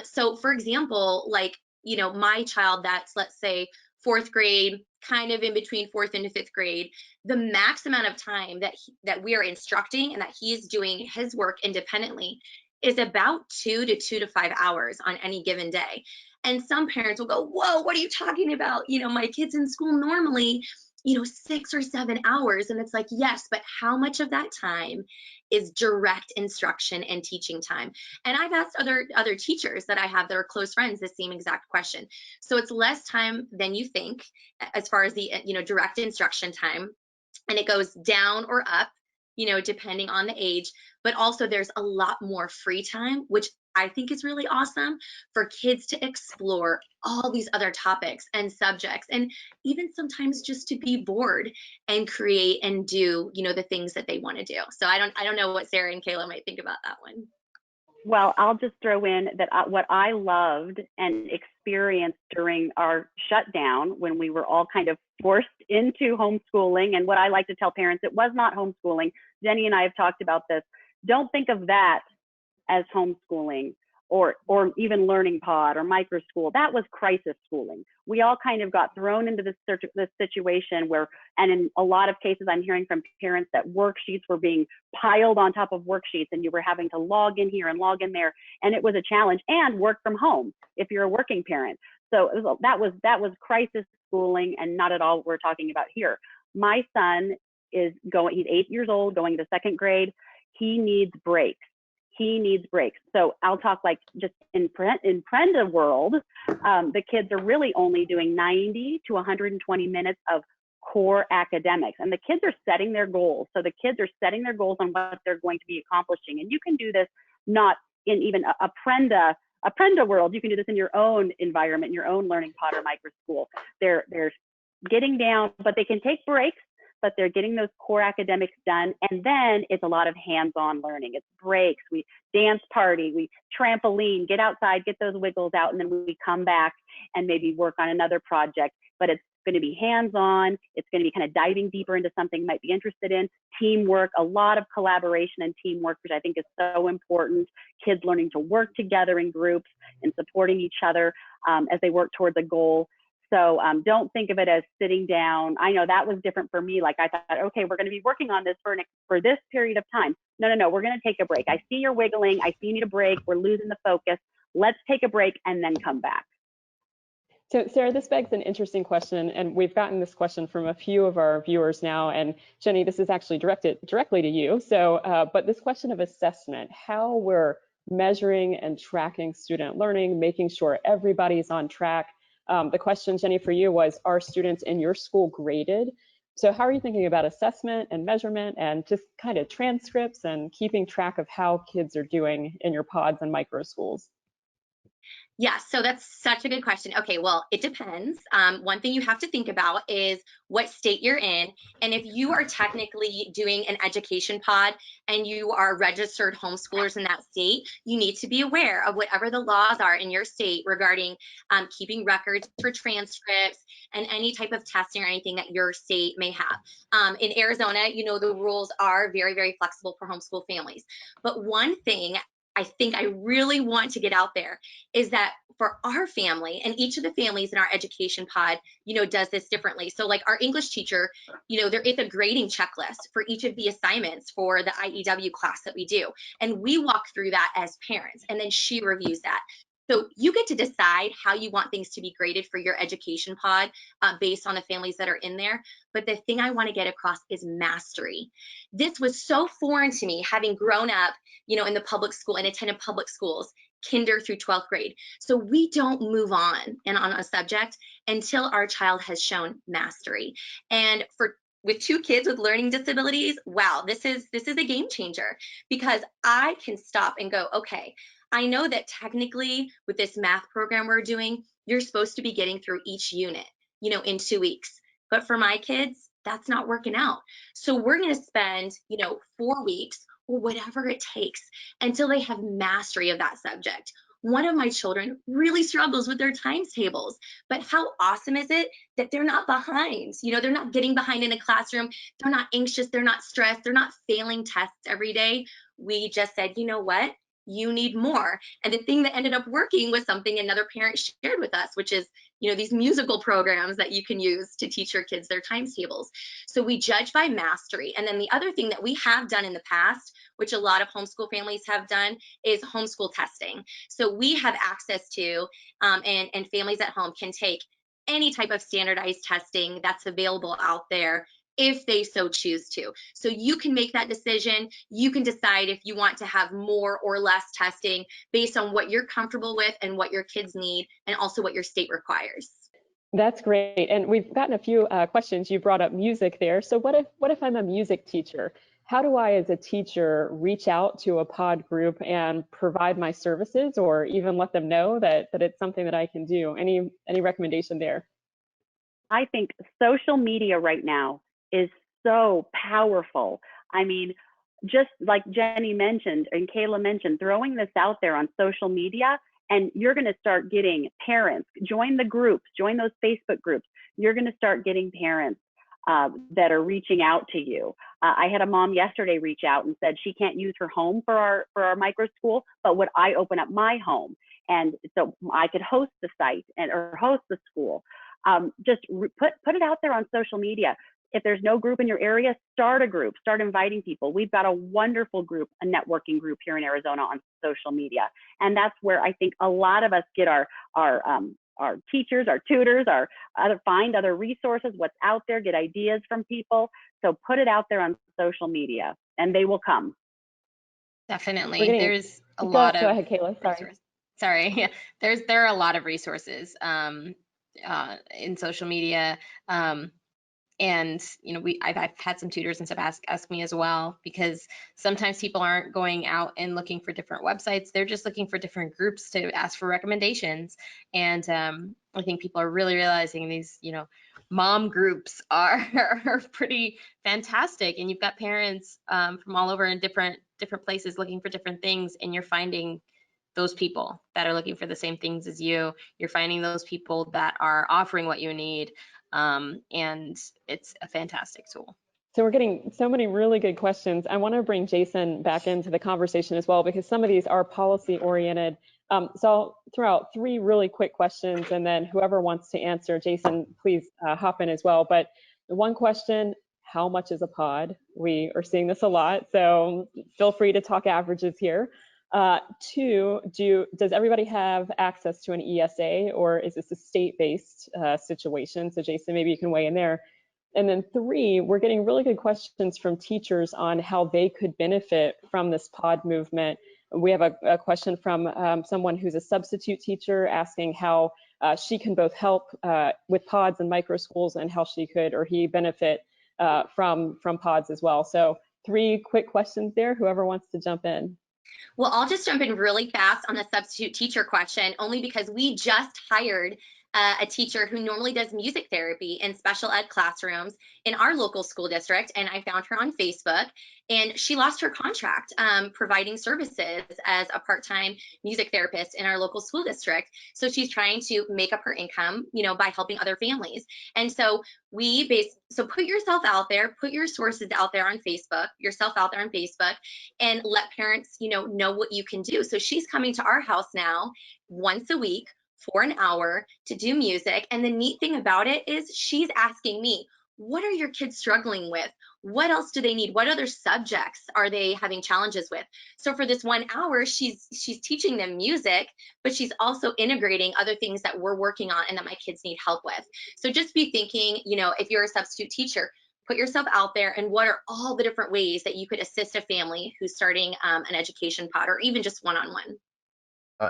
So for example, like, my child that's, let's say, 4th grade, kind of in between 4th and 5th grade, the max amount of time that we are instructing and that he's doing his work independently is about 2 to 5 hours on any given day. And some parents will go, whoa, what are you talking about? My kid's in school normally, 6 or 7 hours. And it's like, yes, but how much of that time is direct instruction and teaching time? And I've asked other teachers that I have that are close friends the same exact question. So it's less time than you think as far as the, direct instruction time. And it goes down or up, depending on the age, but also there's a lot more free time, which I think is really awesome for kids to explore all these other topics and subjects, and even sometimes just to be bored and create and do, the things that they want to do. So I don't know what Sarah and Kayla might think about that one. Well, I'll just throw in that what I loved and experienced during our shutdown when we were all kind of forced into homeschooling, and what I like to tell parents, it was not homeschooling. Jenny and I have talked about this. Don't think of that as homeschooling or even learning pod or microschool. That was crisis schooling. We all kind of got thrown into this situation where, and in a lot of cases, I'm hearing from parents that worksheets were being piled on top of worksheets, and you were having to log in here and log in there, and it was a challenge. And work from home if you're a working parent. So that was crisis schooling, and not at all what we're talking about here. My son he's 8 years old, going to 2nd grade. He needs breaks. So I'll talk like just in Prenda world, the kids are really only doing 90 to 120 minutes of core academics, and the kids are setting their goals. So the kids are setting their goals on what they're going to be accomplishing. And you can do this not in even a Prenda world. You can do this in your own environment, your own learning pod or micro school. They're getting down, but they can take breaks, but they're getting those core academics done. And then it's a lot of hands-on learning. It's breaks, we dance party, we trampoline, get outside, get those wiggles out, and then we come back and maybe work on another project. But it's going to be hands-on. It's going to be kind of diving deeper into something you might be interested in. Teamwork, a lot of collaboration and teamwork, which I think is so important. Kids learning to work together in groups and supporting each other as they work towards a goal. So don't think of it as sitting down. I know that was different for me. Like I thought, okay, we're going to be working on this for this period of time. No, we're going to take a break. I see you're wiggling. I see you need a break. We're losing the focus. Let's take a break and then come back. So Sarah, this begs an interesting question, and we've gotten this question from a few of our viewers now. And Jenny, this is actually directed directly to you. So, but this question of assessment, how we're measuring and tracking student learning, making sure everybody's on track. The question, Jenny, for you was, are students in your school graded? So how are you thinking about assessment and measurement and just kind of transcripts and keeping track of how kids are doing in your pods and micro schools? Yeah, so that's such a good question. Okay, well, it depends. One thing you have to think about is what state you're in. And if you are technically doing an education pod and you are registered homeschoolers in that state, you need to be aware of whatever the laws are in your state regarding keeping records for transcripts and any type of testing or anything that your state may have. In Arizona, you know, the rules are very, very flexible for homeschool families. But one thing I think I really want to get out there is that for our family, and each of the families in our education pod, you know, does this differently. So like our English teacher, you know, there is a grading checklist for each of the assignments for the IEW class that we do. And we walk through that as parents, and then she reviews that. So you get to decide how you want things to be graded for your education pod based on the families that are in there. But the thing I want to get across is mastery. This was so foreign to me, having grown up, you know, in the public school and attended public schools, kinder through 12th grade. So we don't move on a subject until our child has shown mastery. And with 2 kids with learning disabilities, wow, this is a game changer, because I can stop and go, okay, I know that technically with this math program we're doing, you're supposed to be getting through each unit, you know, in 2 weeks. But for my kids, that's not working out. So we're going to spend, you know, 4 weeks or whatever it takes until they have mastery of that subject. One of my children really struggles with their times tables, but how awesome is it that they're not behind? You know, they're not getting behind in a classroom. They're not anxious. They're not stressed. They're not failing tests every day. We just said, you know what? You need more. And the thing that ended up working was something another parent shared with us, which is, you know, these musical programs that you can use to teach your kids their times tables. So we judge by mastery. And then the other thing that we have done in the past, which a lot of homeschool families have done, is homeschool testing. So we have access to, and families at home can take any type of standardized testing that's available out there if they so choose to. So you can make that decision. You can decide if you want to have more or less testing based on what you're comfortable with and what your kids need, and also what your state requires. That's great. And we've gotten a few questions. You brought up music there. So what if I'm a music teacher? How do I, as a teacher, reach out to a pod group and provide my services, or even let them know that it's something that I can do? Any recommendation there? I think social media right now is so powerful. I mean, just like Jenny mentioned and Kayla mentioned, throwing this out there on social media, and you're going to start getting parents, join the groups, join those Facebook groups. You're going to start getting parents that are reaching out to you. I had a mom yesterday reach out and said she can't use her home for our micro school, but would I open up my home? And so I could host the site or host the school. Just put it out there on social media. If there's no group in your area, start a group, start inviting people. We've got a wonderful group, a networking group here in Arizona on social media. And that's where I think a lot of us get our teachers, our tutors, find other resources, what's out there, get ideas from people. So put it out there on social media and they will come. Definitely. There's a lot of Go ahead, Kayla. Sorry. There are a lot of resources in social media. And you know, I've had some tutors and stuff ask me as well, because sometimes people aren't going out and looking for different websites. They're just looking for different groups to ask for recommendations. And I think people are really realizing these, you know, mom groups are pretty fantastic. And you've got parents from all over in different places looking for different things, and you're finding those people that are looking for the same things as you. You're finding those people that are offering what you need. And it's a fantastic tool. So we're getting so many really good questions. I want to bring Jason back into the conversation as well, because some of these are policy oriented. So I'll throw out 3 really quick questions, and then whoever wants to answer, Jason, please hop in as well. But the one question, how much is a pod? We are seeing this a lot, so feel free to talk averages here. 2, does everybody have access to an ESA, or is this a state-based situation? So Jason, maybe you can weigh in there. And then 3, we're getting really good questions from teachers on how they could benefit from this pod movement. We have a question from someone who's a substitute teacher asking how she can both help with pods and micro schools, and how she could or he benefit from pods as well. So 3 quick questions there, whoever wants to jump in. Well, I'll just jump in really fast on the substitute teacher question, only because we just hired a teacher who normally does music therapy in special ed classrooms in our local school district. And I found her on Facebook, and she lost her contract providing services as a part-time music therapist in our local school district. So she's trying to make up her income, by helping other families. And so so put yourself out there, put your sources out there on Facebook, yourself out there on Facebook, and let parents, know what you can do. So she's coming to our house now once a week for an hour to do music. And the neat thing about it is she's asking me, what are your kids struggling with? What else do they need? What other subjects are they having challenges with? So for this 1 hour, she's teaching them music, but she's also integrating other things that we're working on and that my kids need help with. So just be thinking, if you're a substitute teacher, put yourself out there, and what are all the different ways that you could assist a family who's starting an education pod, or even just one-on-one.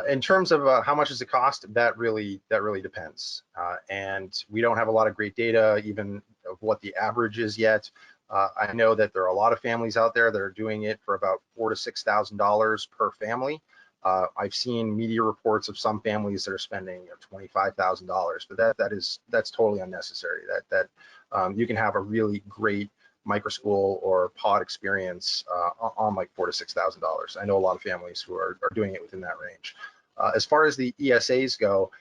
In terms of how much does it cost, that really depends. And we don't have a lot of great data even of what the average is yet. I know that there are a lot of families out there that are doing it for about $4,000 to $6,000 per family. I've seen media reports of some families that are spending $25,000, but that's totally unnecessary. That you can have a really great microschool or pod experience on like $4,000 to $6,000. I know a lot of families who are doing it within that range. As far as the ESAs go,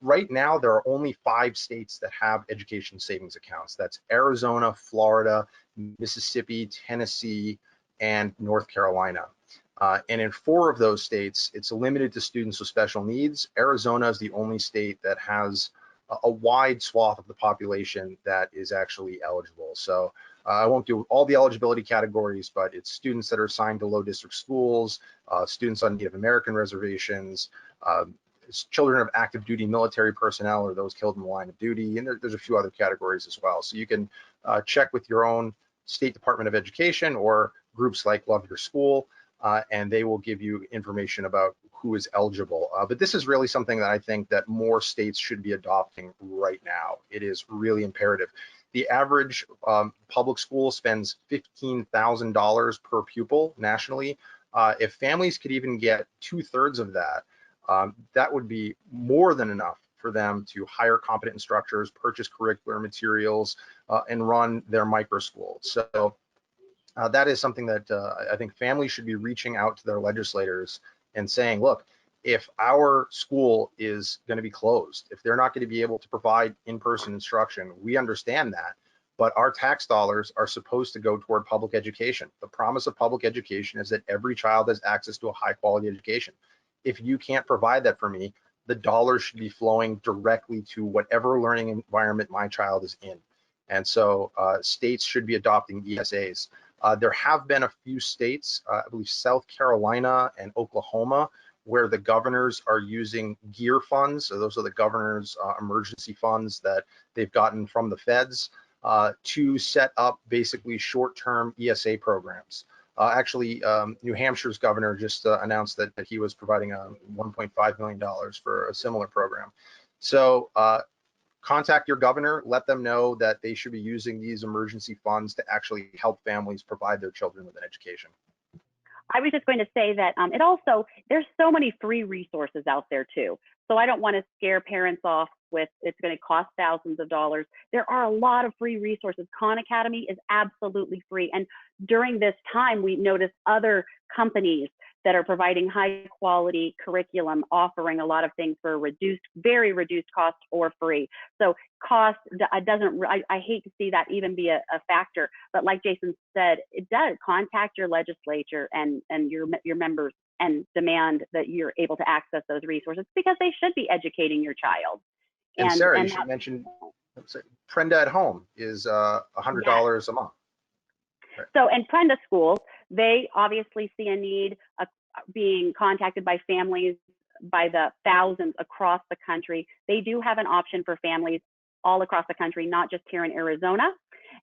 right now there are only 5 states that have education savings accounts. That's Arizona, Florida, Mississippi, Tennessee, and North Carolina. And in 4 of those states, it's limited to students with special needs. Arizona is the only state that has a wide swath of the population that is actually eligible. So I won't do all the eligibility categories, but it's students that are assigned to low district schools, students on Native American reservations, children of active duty military personnel or those killed in the line of duty, and there's a few other categories as well. So you can check with your own State Department of Education or groups like Love Your School, and they will give you information about who is eligible. But this is really something that I think that more states should be adopting right now. It is really imperative. The average public school spends $15,000 per pupil nationally. If families could even get 2/3 of that, that would be more than enough for them to hire competent instructors, purchase curricular materials, and run their micro schools. So that is something that I think families should be reaching out to their legislators and saying, look, if our school is going to be closed, if they're not going to be able to provide in-person instruction, we understand that, but our tax dollars are supposed to go toward public education. The promise of public education is that every child has access to a high quality education. If you can't provide that for me, the dollars should be flowing directly to whatever learning environment my child is in. And so states should be adopting ESAs. There have been a few states, I believe South Carolina and Oklahoma, where the governors are using GEAR funds. So those are the governor's emergency funds that they've gotten from the feds to set up basically short-term ESA programs. Actually, New Hampshire's governor just announced that he was providing $1.5 million for a similar program. So contact your governor, let them know that they should be using these emergency funds to actually help families provide their children with an education. I was just going to say that there's so many free resources out there too. So I don't want to scare parents off with it's going to cost thousands of dollars. There are a lot of free resources. Khan Academy is absolutely free. And during this time, we noticed other companies that are providing high quality curriculum, offering a lot of things for very reduced cost or free. So cost I hate to see that even be a factor, but like Jason said, it does. Contact your legislature and your members and demand that you're able to access those resources, because they should be educating your child. And Sarah, you should mention Prenda at Home is $100 a month. Right. So, and Prenda schools, they obviously see a need being contacted by families by the thousands across the country. They do have an option for families all across the country, not just here in Arizona.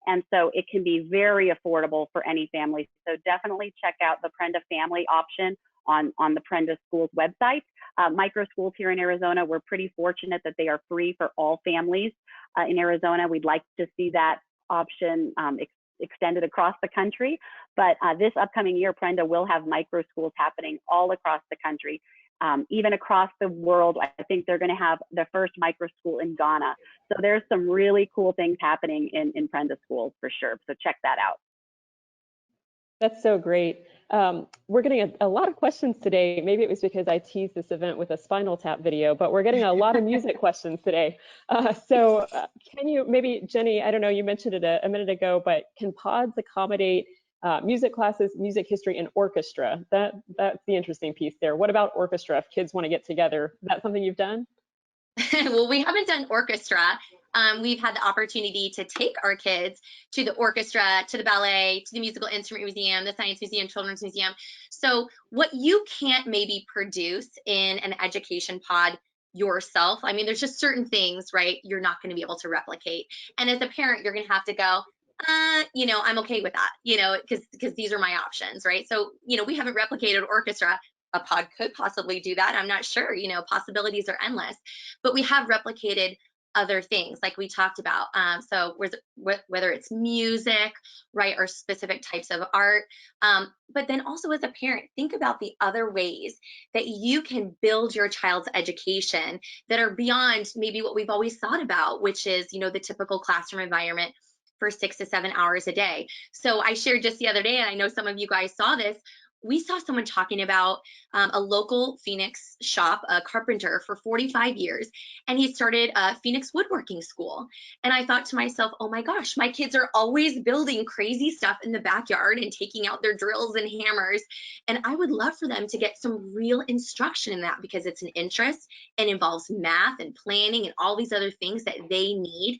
And so it can be very affordable for any family. So definitely check out the Prenda family option on the Prenda Schools website. Micro schools here in Arizona, we're pretty fortunate that they are free for all families in Arizona. We'd like to see that option extended across the country. But this upcoming year, Prenda will have micro schools happening all across the country, even across the world. I think they're going to have the first micro school in Ghana. So there's some really cool things happening in Prenda schools for sure. So check that out. That's so great. We're getting a lot of questions today. Maybe it was because I teased this event with a Spinal Tap video, but we're getting a lot of music questions today. Can you, maybe Jenny, I don't know, you mentioned it a minute ago, but can pods accommodate music classes, music history, and orchestra? That's the interesting piece there. What about orchestra if kids want to get together? Is that something you've done? Well, we haven't done orchestra. We've had the opportunity to take our kids to the orchestra, to the ballet, to the musical instrument museum, the science museum, children's museum. So what you can't maybe produce in an education pod yourself, I mean, there's just certain things, right, you're not going to be able to replicate. And as a parent, you're going to have to go, I'm okay with that, because these are my options, right? So, we haven't replicated orchestra. A pod could possibly do that. I'm not sure, possibilities are endless, but we have replicated other things like we talked about. So whether it's music, right, or specific types of art, but then also as a parent, think about the other ways that you can build your child's education that are beyond maybe what we've always thought about, which is, the typical classroom environment for 6 to 7 hours a day. So I shared just the other day, and I know some of you guys saw this, we saw someone talking about a local Phoenix shop, a carpenter for 45 years, and he started a Phoenix woodworking school. And I thought to myself, oh my gosh, my kids are always building crazy stuff in the backyard and taking out their drills and hammers. And I would love for them to get some real instruction in that because it's an interest and involves math and planning and all these other things that they need.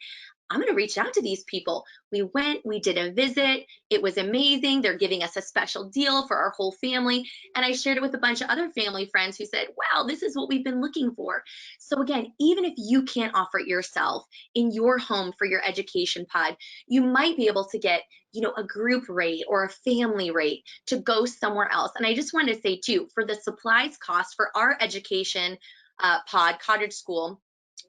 I'm going to reach out to these people. We went, we did a visit. It was amazing. They're giving us a special deal for our whole family. And I shared it with a bunch of other family friends who said, wow, this is what we've been looking for. So again, even if you can't offer it yourself in your home for your education pod, you might be able to get, a group rate or a family rate to go somewhere else. And I just wanted to say too, for the supplies cost for our education pod, cottage school,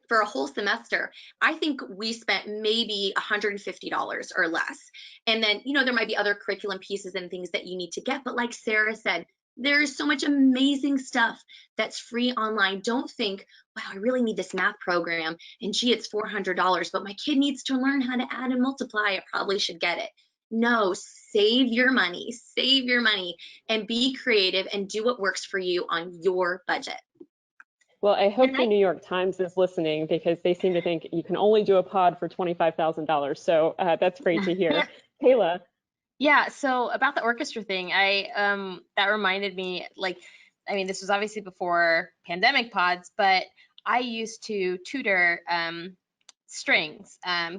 for a whole semester, I think we spent maybe $150 or less. And then, there might be other curriculum pieces and things that you need to get. But like Sarah said, there's so much amazing stuff that's free online. Don't think, wow, I really need this math program. And gee, it's $400, but my kid needs to learn how to add and multiply. I probably should get it. No, save your money, and be creative and do what works for you on your budget. Well, I hope the New York Times is listening because they seem to think you can only do a pod for $25,000. So that's great to hear. Kayla. Yeah, so about the orchestra thing, that reminded me, this was obviously before pandemic pods, but I used to tutor strings,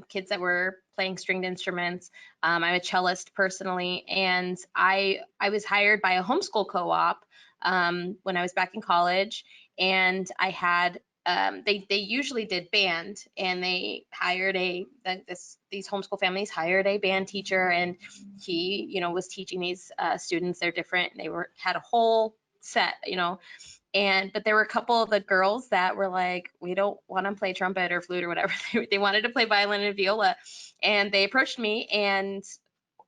kids that were playing stringed instruments. I'm a cellist personally, and I was hired by a homeschool co-op when I was back in college, and I had they usually did band, and they hired these homeschool families hired a band teacher, and he was teaching these students. They're different. They had a whole set, but there were a couple of the girls that were like, we don't want to play trumpet or flute or whatever. They wanted to play violin and viola, and they approached me, and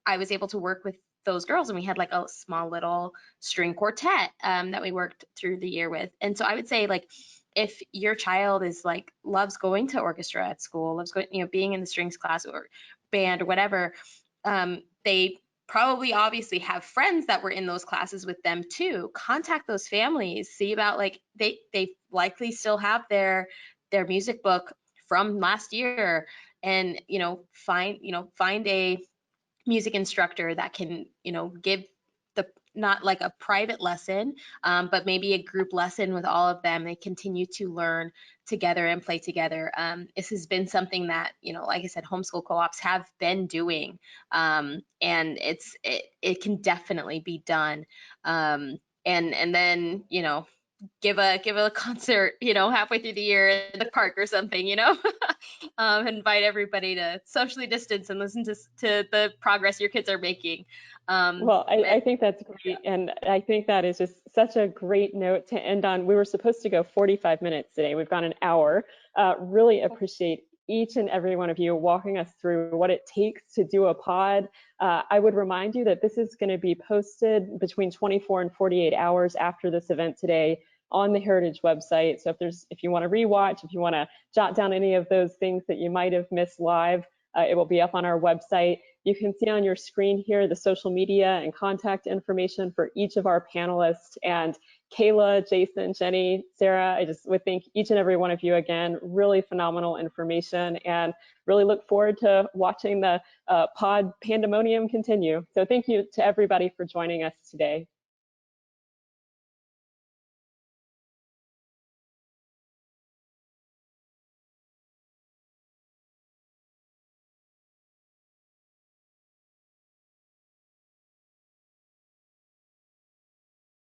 I was able to work with those girls, and we had like a small little string quartet that we worked through the year with. And so I would say, if your child is loves going to orchestra at school, loves going, being in the strings class or band or whatever, they probably obviously have friends that were in those classes with them too. Contact those families, see about they likely still have their music book from last year, and find a music instructor that can give not like a private lesson, but maybe a group lesson with all of them. They continue to learn together and play together. This has been something that, like I said, homeschool co-ops have been doing, and it can definitely be done. And then, give a concert, halfway through the year in the park or something, invite everybody to socially distance and listen to the progress your kids are making. Well, I think that's great. And I think that is just such a great note to end on. We were supposed to go 45 minutes today. We've gone an hour. Really appreciate each and every one of you walking us through what it takes to do a pod. I would remind you that this is going to be posted between 24 and 48 hours after this event today on the Heritage website. So if you want to rewatch, if you want to jot down any of those things that you might have missed live, it will be up on our website. You can see on your screen here the social media and contact information for each of our panelists. And Kayla, Jason, Jenny, Sarah, I just would thank each and every one of you again. Really phenomenal information, and really look forward to watching the pod pandemonium continue. So thank you to everybody for joining us today.